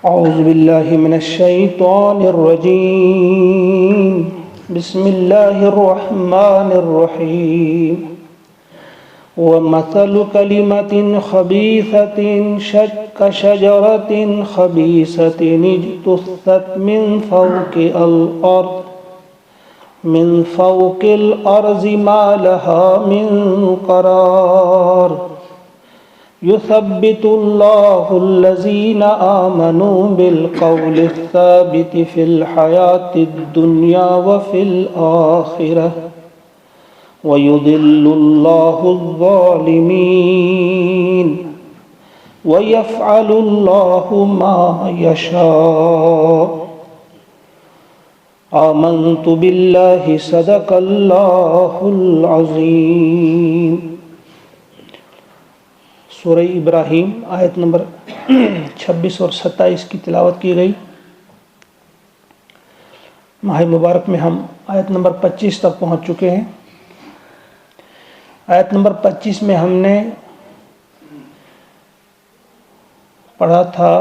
أعوذ بالله من الشيطان الرجيم. بسم الله الرحمن الرحيم. ومثل كلمة خبيثة كشجرة خبيثة اجتثت من فوق الأرض ما لها من قرار. يثبت الله الذين آمنوا بالقول الثابت في الحياة الدنيا وفي الآخرة ويضل الله الظالمين ويفعل الله ما يشاء. آمنت بالله صدق الله العظيم. سورہ ابراہیم آیت نمبر 26 اور 27 کی تلاوت کی گئی. ماہ مبارک میں ہم آیت نمبر 25 تک پہنچ چکے ہیں. آیت نمبر 25 میں ہم نے پڑھا تھا،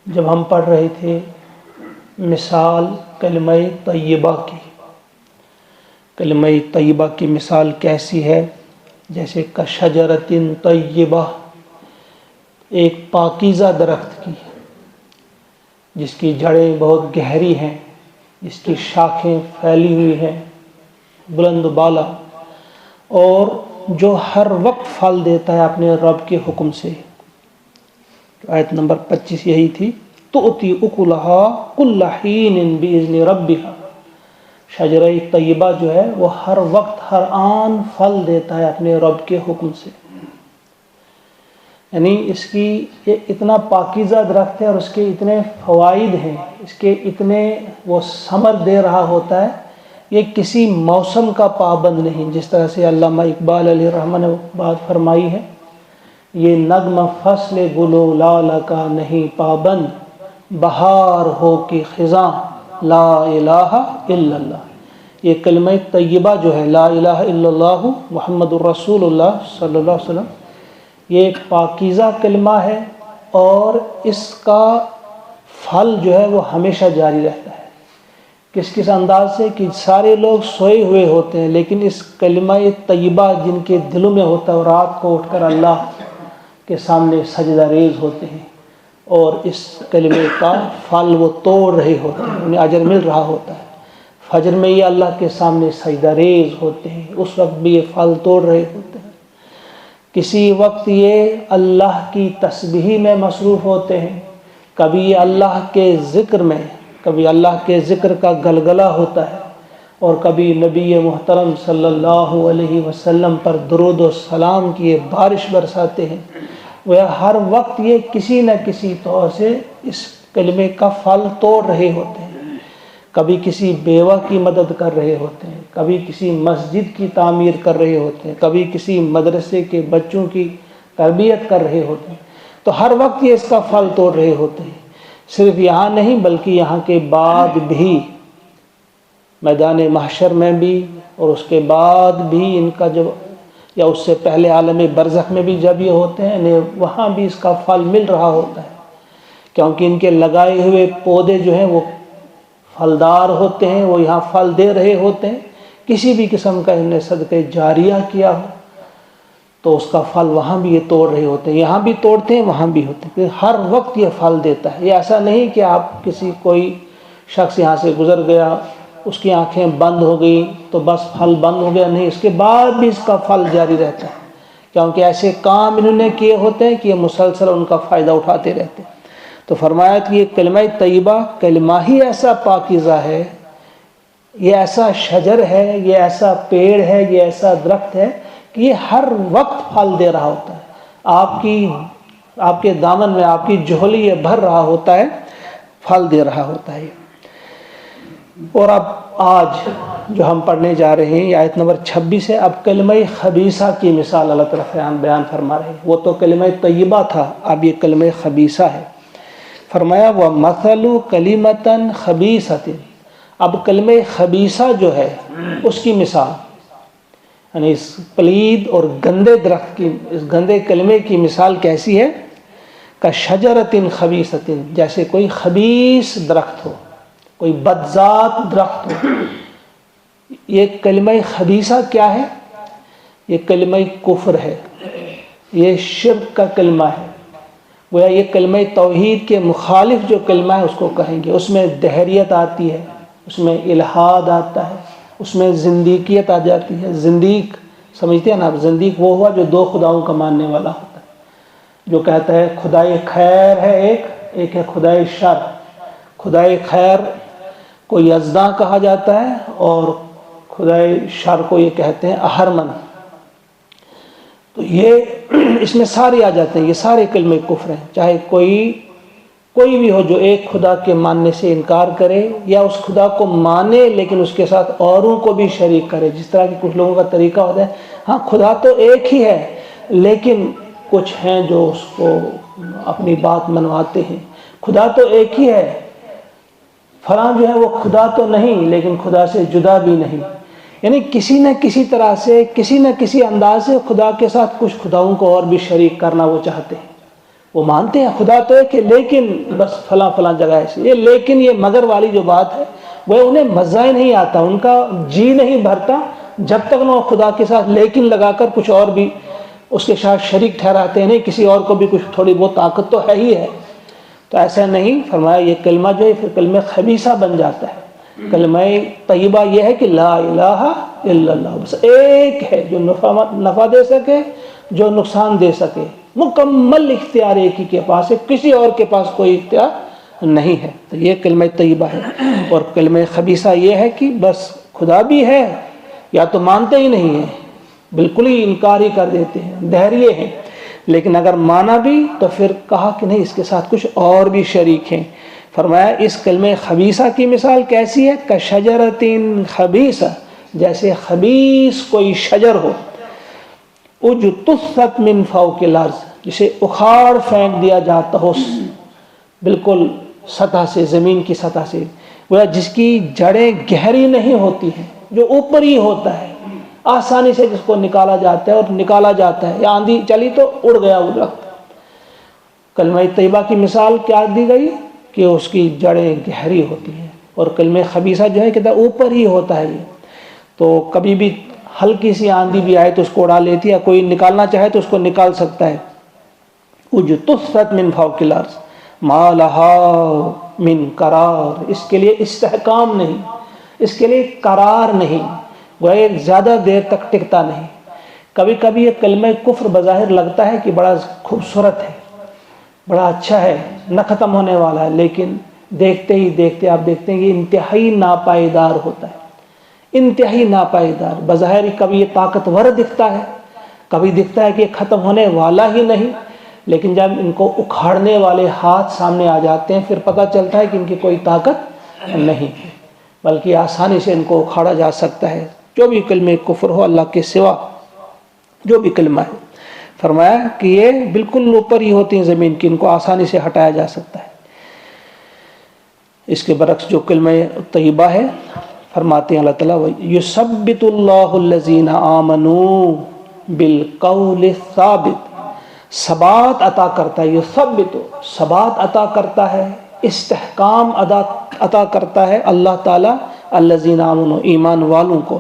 جب ہم پڑھ رہے تھے مثال کلمہ طیبہ کی. کلمہ طیبہ کی مثال کیسی ہے؟ جیسے کشجرۃ طیبہ، ایک پاکیزہ درخت کی، جس کی جڑیں بہت گہری ہیں، جس کی شاخیں پھیلی ہوئی ہیں بلند بالا، اور جو ہر وقت پھل دیتا ہے اپنے رب کے حکم سے. آیت نمبر 25 یہی تھی. تؤتی اکلھا کل حین باذن ربھا. شجرہ طیبہ جو ہے وہ ہر وقت ہر آن پھل دیتا ہے اپنے رب کے حکم سے. یعنی اس کی یہ اتنا پاکیزہ درخت ہے اور اس کے اتنے فوائد ہیں، اس کے اتنے وہ ثمر دے رہا ہوتا ہے. یہ کسی موسم کا پابند نہیں، جس طرح سے علامہ اقبال علیہ الرحمہ نے بات فرمائی ہے، یہ نغمہ فصل گل و لال کا نہیں پابند، بہار ہو کہ خزاں لا الہ الا اللہ. یہ کلمہ طیبہ جو ہے لا الہ الا اللہ محمد الرسول اللہ صلی اللہ علیہ وسلم، یہ ایک پاکیزہ کلمہ ہے اور اس کا پھل جو ہے وہ ہمیشہ جاری رہتا ہے. کس انداز سے کہ سارے لوگ سوئے ہوئے ہوتے ہیں، لیکن اس کلمہ طیبہ جن کے دلوں میں ہوتا ہے، رات کو اٹھ کر اللہ کے سامنے سجدہ ریز ہوتے ہیں اور اس کلمے کا پھل وہ توڑ رہے ہوتے ہیں، انہیں اجر مل رہا ہوتا ہے. فجر میں یہ اللہ کے سامنے سجدہ ریز ہوتے ہیں، اس وقت بھی یہ پھل توڑ رہے ہوتے ہیں. کسی وقت یہ اللہ کی تسبیح میں مصروف ہوتے ہیں، کبھی یہ اللہ کے ذکر میں، کبھی اللہ کے ذکر کا گلگلہ ہوتا ہے، اور کبھی نبی محترم صلی اللہ علیہ وسلم پر درود و سلام کی یہ بارش برساتے ہیں. وہ ہر وقت یہ کسی نہ کسی طور سے اس کلمے کا پھل توڑ رہے ہوتے ہیں. کبھی کسی بیوہ کی مدد کر رہے ہوتے ہیں، کبھی کسی مسجد کی تعمیر کر رہے ہوتے ہیں، کبھی کسی مدرسے کے بچوں کی تربیت کر رہے ہوتے ہیں. تو ہر وقت یہ اس کا پھل توڑ رہے ہوتے ہیں. صرف یہاں نہیں بلکہ یہاں کے بعد بھی، میدان محشر میں بھی، اور اس کے بعد بھی ان کا جب، یا اس سے پہلے عالم برزخ میں بھی جب یہ ہوتے ہیں، وہاں بھی اس کا پھل مل رہا ہوتا ہے، کیونکہ ان کے لگائے ہوئے پودے جو ہیں وہ پھلدار ہوتے ہیں، وہ یہاں پھل دے رہے ہوتے ہیں. کسی بھی قسم کا انہیں صدقہ جاریہ کیا ہو تو اس کا پھل وہاں بھی یہ توڑ رہے ہوتے ہیں، یہاں بھی توڑتے ہیں وہاں بھی ہوتے ہیں. ہر وقت یہ پھل دیتا ہے. یہ ایسا نہیں کہ آپ کوئی شخص یہاں سے گزر گیا، اس کی آنکھیں بند ہو گئی تو بس پھل بند ہو گیا. نہیں، اس کے بعد بھی اس کا پھل جاری رہتا ہے، کیونکہ ایسے کام انہوں نے کیے ہوتے ہیں کہ یہ مسلسل ان کا فائدہ اٹھاتے رہتے ہیں. تو فرمایا کہ یہ کلمہ طیبہ کلمہ ہی ایسا پاکیزہ ہے، یہ ایسا شجر ہے، یہ ایسا پیڑ ہے، یہ ایسا درخت ہے کہ یہ ہر وقت پھل دے رہا ہوتا ہے. آپ کے دامن میں، آپ کی جھولی یہ بھر رہا ہوتا ہے، پھل دے رہا ہوتا ہے. اور اب آج جو ہم پڑھنے جا رہے ہیں یہ آیت نمبر 26 ہے. اب کلمہ خبیثہ کی مثال اللہ تعالیٰ بیان فرما رہے ہیں. وہ تو کلمہ طیبہ تھا، اب یہ کلمہ خبیثہ ہے. فرمایا وَمَثَلُ كَلِمَةً خَبِيثَةٍ. اب کلمہ خبیثہ جو ہے اس کی مثال، یعنی اس پلید اور گندے درخت کی، اس گندے کلمے کی مثال کیسی ہے؟ کشجرۃ خبیثۃ، جیسے کوئی خبیث درخت ہو، کوئی بدذات درخت ہو۔ یہ کلمہ خبیثہ کیا ہے؟ یہ کلمہ کفر ہے، یہ شرک کا کلمہ ہے۔ گویا یہ کلمہ توحید کے مخالف جو کلمہ ہے اس کو کہیں گے۔ اس میں دہریت آتی ہے، اس میں الحاد آتا ہے، اس میں زندیقیت آ جاتی ہے۔ زندیق سمجھتے ہیں نا آپ؟ زندیق وہ ہوا جو دو خداؤں کا ماننے والا ہوتا ہے، جو کہتا ہے خدائے خیر ہے ایک ہے خدائے شر۔ خدائے خیر کو یزداں کہا جاتا ہے اور خدائے شر کو یہ کہتے ہیں اہرمن۔ تو یہ اس میں سارے آ جاتے ہیں، یہ سارے کلمے کفر ہیں، چاہے کوئی بھی ہو جو ایک خدا کے ماننے سے انکار کرے یا اس خدا کو مانے لیکن اس کے ساتھ اوروں کو بھی شریک کرے۔ جس طرح کہ کچھ لوگوں کا طریقہ ہوتا ہے، ہاں خدا تو ایک ہی ہے لیکن کچھ ہیں جو اس کو اپنی بات منواتے ہیں۔ خدا تو ایک ہی ہے، فلاں جو ہے وہ خدا تو نہیں لیکن خدا سے جدا بھی نہیں، یعنی کسی نہ کسی طرح سے کسی نہ کسی انداز سے خدا کے ساتھ کچھ خداؤں کو اور بھی شریک کرنا وہ چاہتے ہیں۔ وہ مانتے ہیں خدا تو ایک ہے لیکن بس فلاں جگہ ایسی، یہ لیکن یہ مگر والی جو بات ہے وہ انہیں مزہ ہی نہیں آتا، ان کا جی نہیں بھرتا جب تک نہ خدا کے ساتھ لیکن لگا کر کچھ اور بھی اس کے ساتھ شریک ٹھہراتے ہیں۔ نہیں، کسی اور کو بھی کچھ تھوڑی بہت طاقت تو ہے ہی ہے، تو ایسا نہیں۔ فرمایا یہ کلمہ جو ہے پھر کلمہ خبیثہ بن جاتا ہے۔ کلمہ طیبہ یہ ہے کہ لا الہ الا اللہ، بس ایک ہے جو نفع دے سکے، جو نقصان دے سکے، مکمل اختیار ایک ہی کے پاس ہے، کسی اور کے پاس کوئی اختیار نہیں ہے۔ تو یہ کلمہ طیبہ ہے۔ اور کلمہ خبیثہ یہ ہے کہ بس خدا بھی ہے یا تو مانتے ہی نہیں ہیں، بالکل ہی انکار ہی کر دیتے ہیں، دہریے ہیں، لیکن اگر مانا بھی تو پھر کہا کہ نہیں اس کے ساتھ کچھ اور بھی شریک ہیں۔ فرمایا اس کلمہ خبیثہ کی مثال کیسی ہے؟ کشجرۃ خبیثہ، جیسے خبیث کوئی شجر ہو، اجتثت من فوق الارض، جسے اکھاڑ پھینک دیا جاتا ہو بالکل سطح سے، زمین کی سطح سے، وہ جس کی جڑیں گہری نہیں ہوتی ہیں، جو اوپر ہی ہوتا ہے، آسانی سے جس کو نکالا جاتا ہے اور نکالا جاتا ہے، یا آندھی چلی تو اڑ گیا وہ درخت۔ کلمہ طیبہ کی مثال کیا دی گئی کہ اس کی جڑیں گہری ہوتی ہیں، اور کلمہ خبیثہ جو ہے کہتا ہے اوپر ہی ہوتا ہے۔ یہ تو کبھی بھی ہلکی سی آندھی بھی آئے تو اس کو اڑا لیتی ہے، کوئی نکالنا چاہے تو اس کو نکال سکتا ہے۔ اجتثت من فوق الارض ما لها من قرار، اس کے لیے استحکام نہیں، اس کے لیے قرار نہیں، وہ زیادہ دیر تک ٹکتا نہیں۔ کبھی کبھی یہ کلمہ کفر بظاہر لگتا ہے کہ بڑا خوبصورت ہے، بڑا اچھا ہے، نہ ختم ہونے والا ہے، لیکن دیکھتے ہی دیکھتے آپ دیکھتے ہیں کہ انتہائی ناپائیدار ہوتا ہے، انتہائی ناپائیدار۔ بظاہر کبھی یہ طاقتور دکھتا ہے، کبھی دکھتا ہے کہ یہ ختم ہونے والا ہی نہیں، لیکن جب ان کو اکھاڑنے والے ہاتھ سامنے آ جاتے ہیں پھر پتہ چلتا ہے کہ ان کی کوئی طاقت نہیں ہے، بلکہ آسانی سے ان کو اکھاڑا جا سکتا ہے۔ جو بھی کلمہ کفر ہو اللہ کے سوا، جو بھی کلمہ ہے، فرمایا کہ یہ بالکل اوپر ہی ہوتی ہیں زمین کی، ان کو آسانی سے ہٹایا جا سکتا ہے۔ اس کے برعکس جو کلمہ طیبہ ہے، فرماتے ہیں اللہ تعالیٰ یثبت اللہ الذین آمنوا بالقول الثابت، ثبات عطا کرتا ہے، یثبت ثبات عطا کرتا ہے، استحکام عطا کرتا ہے اللہ تعالیٰ الذین آمنوا ایمان والوں کو،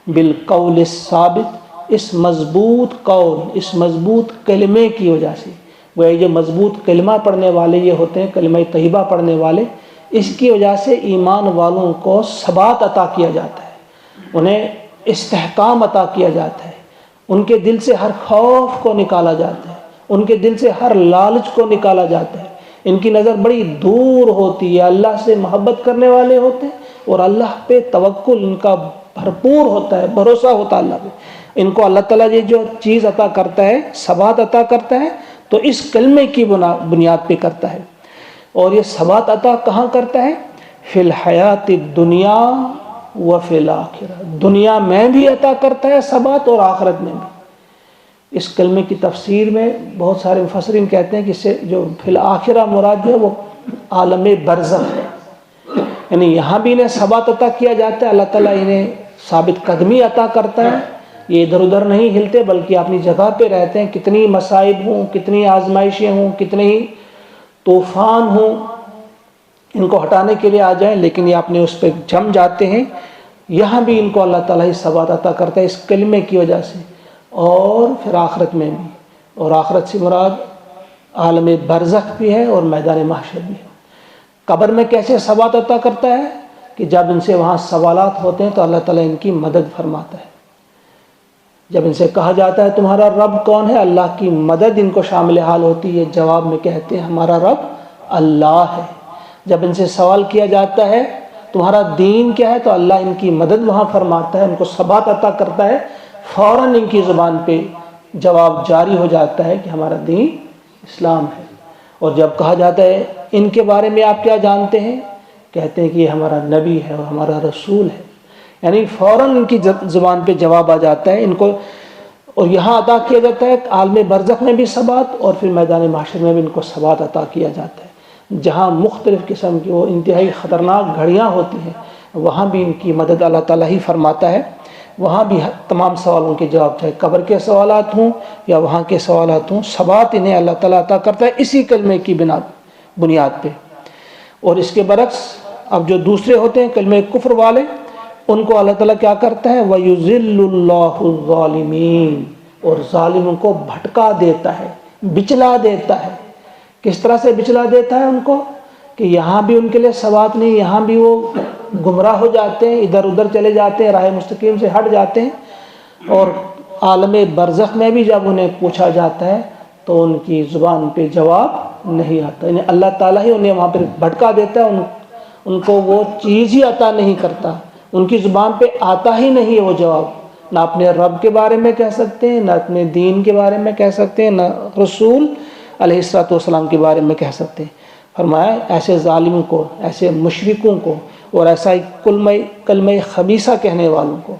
بالقول الثابت، اس مضبوط قول، اس مضبوط کلمے کی وجہ سے۔ وہ جو مضبوط کلمہ پڑھنے والے یہ ہوتے ہیں، کلمہ طیبہ پڑھنے والے، اس کی وجہ سے ایمان والوں کو ثبات عطا کیا جاتا ہے، انہیں استحکام عطا کیا جاتا ہے، ان کے دل سے ہر خوف کو نکالا جاتا ہے، ان کے دل سے ہر لالچ کو نکالا جاتا ہے، ان کی نظر بڑی دور ہوتی ہے، اللہ سے محبت کرنے والے ہوتے ہیں اور اللہ پہ توکل ان کا بھرپور ہوتا ہے، بھروسہ ہوتا ہے اللہ پہ۔ ان کو اللہ تعالیٰ یہ جو چیز عطا کرتا ہے، ثبات عطا کرتا ہے، تو اس کلمے کی بنیاد پہ کرتا ہے۔ اور یہ ثبات عطا کہاں کرتا ہے؟ فی الحیات الدنیا و فی الآخرہ، دنیا میں بھی عطا کرتا ہے ثبات اور آخرت میں بھی۔ اس کلمے کی تفسیر میں بہت سارے مفسرین کہتے ہیں کہ اس سے جو فی الآخرہ مراد جو ہے وہ عالم برزخ ہے، یعنی یہاں بھی انہیں ثبات عطا کیا جاتا ہے، اللہ تعالیٰ انہیں ثابت قدمی عطا کرتا ہے، یہ ادھر ادھر نہیں ہلتے بلکہ اپنی جگہ پہ رہتے ہیں. کتنی مصائب ہوں، کتنی آزمائشیں ہوں، کتنے ہی طوفان ہوں، ان کو ہٹانے کے لیے آ جائیں لیکن یہ اپنے اس پہ جم جاتے ہیں. یہاں بھی ان کو اللہ تعالیٰ ہی ثبات عطا کرتا ہے اس کلمے کی وجہ سے، اور پھر آخرت میں بھی. اور آخرت سے مراد عالم برزخ بھی ہے اور میدان محشر بھی ہے. قبر میں کیسے ثبات عطا کرتا ہے کہ جب ان سے وہاں سوالات ہوتے ہیں تو اللہ تعالیٰ ان کی مدد فرماتا ہے. جب ان سے کہا جاتا ہے تمہارا رب کون ہے، اللہ کی مدد ان کو شامل حال ہوتی ہے. جواب میں کہتے ہیں ہمارا رب اللہ ہے. جب ان سے سوال کیا جاتا ہے تمہارا دین کیا ہے تو اللہ ان کی مدد وہاں فرماتا ہے، ان کو ثبات عطا کرتا ہے. فوراً ان کی زبان پہ جواب جاری ہو جاتا ہے کہ ہمارا دین اسلام ہے. اور جب کہا جاتا ہے ان کے بارے میں آپ کیا جانتے ہیں، کہتے ہیں کہ یہ ہمارا نبی ہے اور ہمارا رسول ہے. یعنی فوراً ان کی زبان پہ جواب آ جاتا ہے ان کو. اور یہاں عطا کیا جاتا ہے عالم برزخ میں بھی ثبات، اور پھر میدان محشر میں بھی ان کو ثبات عطا کیا جاتا ہے. جہاں مختلف قسم کی وہ انتہائی خطرناک گھڑیاں ہوتی ہیں وہاں بھی ان کی مدد اللہ تعالیٰ ہی فرماتا ہے. وہاں بھی تمام سوالوں کے جواب، چاہے قبر کے سوالات ہوں یا وہاں کے سوالات ہوں، ثبات انہیں اللہ تعالیٰ عطا کرتا ہے اسی کلمے کی بنیاد پہ. اور اس کے برعکس اب جو دوسرے ہوتے ہیں کلمہ کفر والے، ان کو اللہ تعالیٰ کیا کرتا ہے، وَيُذِلُّ اللَّهُ الظَّالِمِينَ، اور ظالموں کو بھٹکا دیتا ہے، بچلا دیتا ہے. کس طرح سے بچلا دیتا ہے ان کو کہ یہاں بھی ان کے لیے ثبات نہیں، یہاں بھی وہ گمراہ ہو جاتے ہیں، ادھر ادھر چلے جاتے ہیں، راہ مستقیم سے ہٹ جاتے ہیں. اور عالم برزخ میں بھی جب انہیں پوچھا جاتا ہے تو ان کی زبان پہ جواب نہیں آتا. یعنی اللہ تعالیٰ ہی انہیں وہاں پہ بھٹکا دیتا ہے، ان کو وہ چیز ہی عطا نہیں کرتا، ان کی زبان پہ آتا ہی نہیں ہے وہ جواب. نہ اپنے رب کے بارے میں کہہ سکتے ہیں، نہ اپنے دین کے بارے میں کہہ سکتے ہیں، نہ رسول علیہ الصلوۃ والسلام کے بارے میں کہہ سکتے ہیں. فرمایا ایسے ظالموں کو، ایسے مشرکوں کو، اور ایسا ہی کلمہ خبیثہ کہنے والوں کو،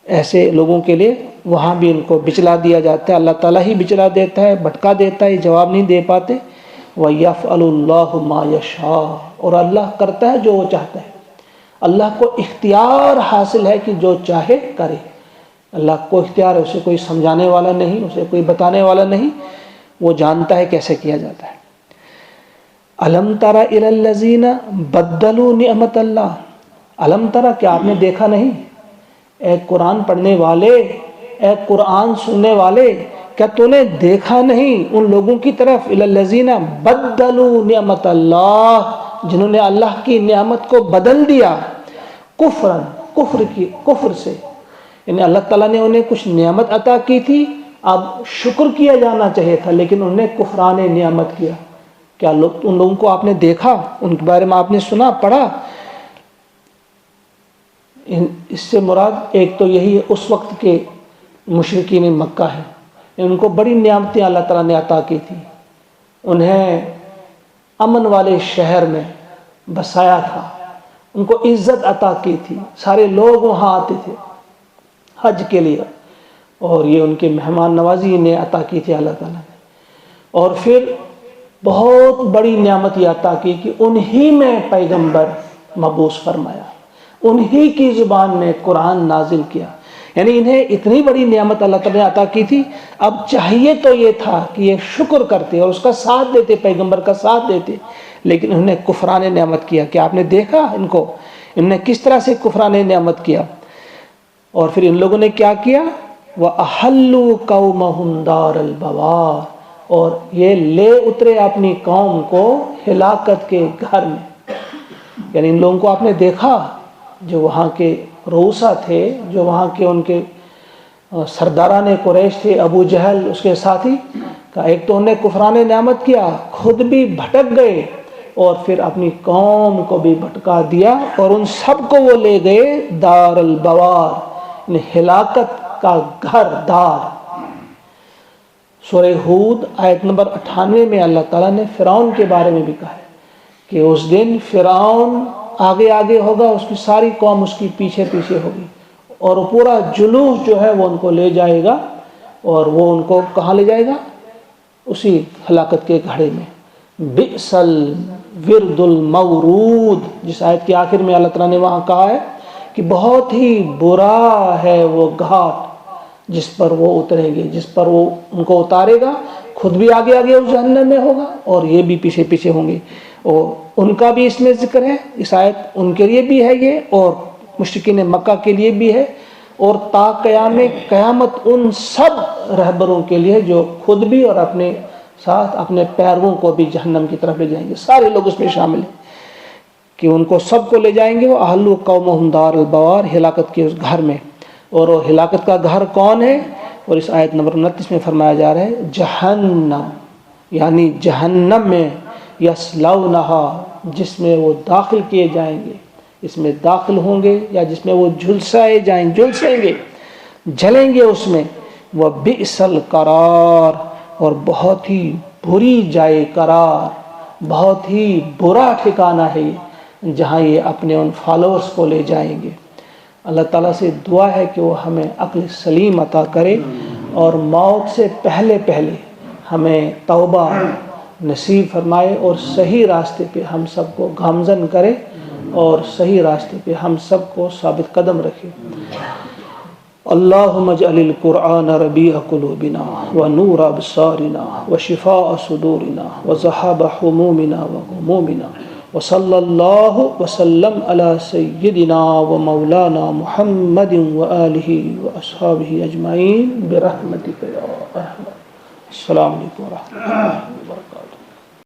ایسے لوگوں کے لیے وہاں بھی ان کو بچلا دیا جاتا ہے. اللہ تعالیٰ ہی بچلا دیتا ہے، بھٹکا دیتا ہے، جواب نہیں دے پاتے. وَيَفْعَلُ اللَّهُ مَا يَشَاءُ، اور اللہ کرتا ہے جو وہ چاہتا ہے. اللہ کو اختیار حاصل ہے کہ جو چاہے کرے. اللہ کو اختیار ہے، اسے کوئی سمجھانے والا نہیں، اسے کوئی بتانے والا نہیں، وہ جانتا ہے کیسے کیا جاتا ہے. الم تر الی الذین بدلوا نعمت اللہ، الم تر، کیا آپ نے دیکھا نہیں، اے قرآن پڑھنے والے، اے قرآن سننے والے، کیا تو نے دیکھا نہیں ان لوگوں کی طرف، الی الذین بدلوا نعمت اللہ، جنہوں نے اللہ کی نعمت کو بدل دیا، کفر سے. یعنی اللہ تعالیٰ نے انہیں کچھ نعمت عطا کی تھی، اب شکر کیا جانا چاہیے تھا لیکن انہوں نے کفران نعمت کیا. کیا ان لوگوں کو آپ نے دیکھا، ان کے بارے میں آپ نے سنا، پڑھا؟ اس سے مراد ایک تو یہی اس وقت کے مشرکین مکہ ہے، ان کو بڑی نعمتیں اللہ تعالیٰ نے عطا کی تھی. انہیں امن والے شہر میں بسایا تھا، ان کو عزت عطا کی تھی، سارے لوگ وہاں آتے تھے حج کے لیے، اور یہ ان کے مہمان نوازی انہیں عطا کی تھی اللہ تعالیٰ نے. اور پھر بہت بڑی نعمت یہ عطا کی کہ انہی میں پیغمبر مبعوث فرمایا، انہی کی زبان میں قرآن نازل کیا. یعنی انہیں اتنی بڑی نعمت اللہ تعالیٰ نے عطا کی تھی، اب چاہیے تو یہ تھا کہ یہ شکر کرتے اور اس کا ساتھ دیتے، پیغمبر کا ساتھ دیتے، لیکن انہوں نے کفران نعمت کیا. کہ آپ نے دیکھا ان کو، انہوں نے کس طرح سے کفران نعمت کیا. اور پھر ان لوگوں نے کیا کیا، وَأَحَلُّوا قَوْمَهُمْ دَارَ الْبَوَارِ، اور یہ لے اترے اپنی قوم کو ہلاکت کے گھر میں. یعنی ان لوگوں کو آپ نے دیکھا جو وہاں کے رؤسا تھے، جو وہاں کے ان کے سرداران قریش تھے، ابو جہل اس کے ساتھی کا، ایک تو انہیں کفران نعمت کیا، خود بھی بھٹک گئے، اور پھر اپنی قوم کو بھی بھٹکا دیا، اور ان سب کو وہ لے گئے دار البوار، یعنی ہلاکت کا گھر، دار. سورہ ہود آیت نمبر 98 میں اللہ تعالیٰ نے فرعون کے بارے میں بھی کہا ہے کہ اس دن فرعون آگے آگے ہوگا، اس کی ساری قوم اس کی پیچھے پیچھے ہوگی، اور پورا جلوس جو ہے وہ ان کو لے جائے گا، اور وہ ان کو کہاں لے جائے گا، اسی ہلاکت کے گھڑے میں. بئس الورد المورود، جس آیت کے آخر میں اللہ تعالیٰ نے وہاں کہا ہے کہ بہت ہی برا ہے وہ گھاٹ جس پر وہ اتریں گے، جس پر وہ ان کو اتارے گا خود بھی آگے آگے اس جہنم میں ہوگا اور یہ بھی پیچھے پیچھے ہوں گے، اور ان کا بھی اس میں ذکر ہے، اس آیت ان کے لیے بھی ہے یہ، اور مشرکین مکہ کے لیے بھی ہے، اور تا قیامت ان سب رہبروں کے لیے جو خود بھی اور اپنے ساتھ اپنے پیرووں کو بھی جہنم کی طرف لے جائیں گے، سارے لوگ اس میں شامل ہیں کہ ان کو سب کو لے جائیں گے، وہ اہل قومہم دار البوار، ہلاکت کے اس گھر میں۔ اور وہ ہلاکت کا گھر کون ہے؟ اور اس آیت نمبر 29 میں فرمایا جا رہا ہے جہنم، یعنی جہنم میں، یصلونہا، جس میں وہ داخل کیے جائیں گے، اس میں داخل ہوں گے، یا جس میں وہ جھلسیں گے، جلیں گے اس میں، وہ بئس القرار، اور بہت ہی بری جائے قرار، بہت ہی برا ٹھکانہ ہے یہ، جہاں یہ اپنے ان فالوورز کو لے جائیں گے۔ اللہ تعالیٰ سے دعا ہے کہ وہ ہمیں عقل سلیم عطا کرے اور موت سے پہلے ہمیں توبہ نصیب فرمائے اور صحیح راستے پہ ہم سب کو گامزن کرے اور صحیح راستے پہ ہم سب کو ثابت قدم رکھے۔ اللہم اجعل القرآن ربیع قلوبنا ونور ابصارنا وشفاء صدورنا وذہاب حمومنا وغمومنا، وصلی اللہ وسلم علی سیدنا و مولانا محمد وآلہ واصحابہ اجمعین برحمتک یا ارحم۔ السلام علیکم ورحمۃ اللہ وبرکاتہ۔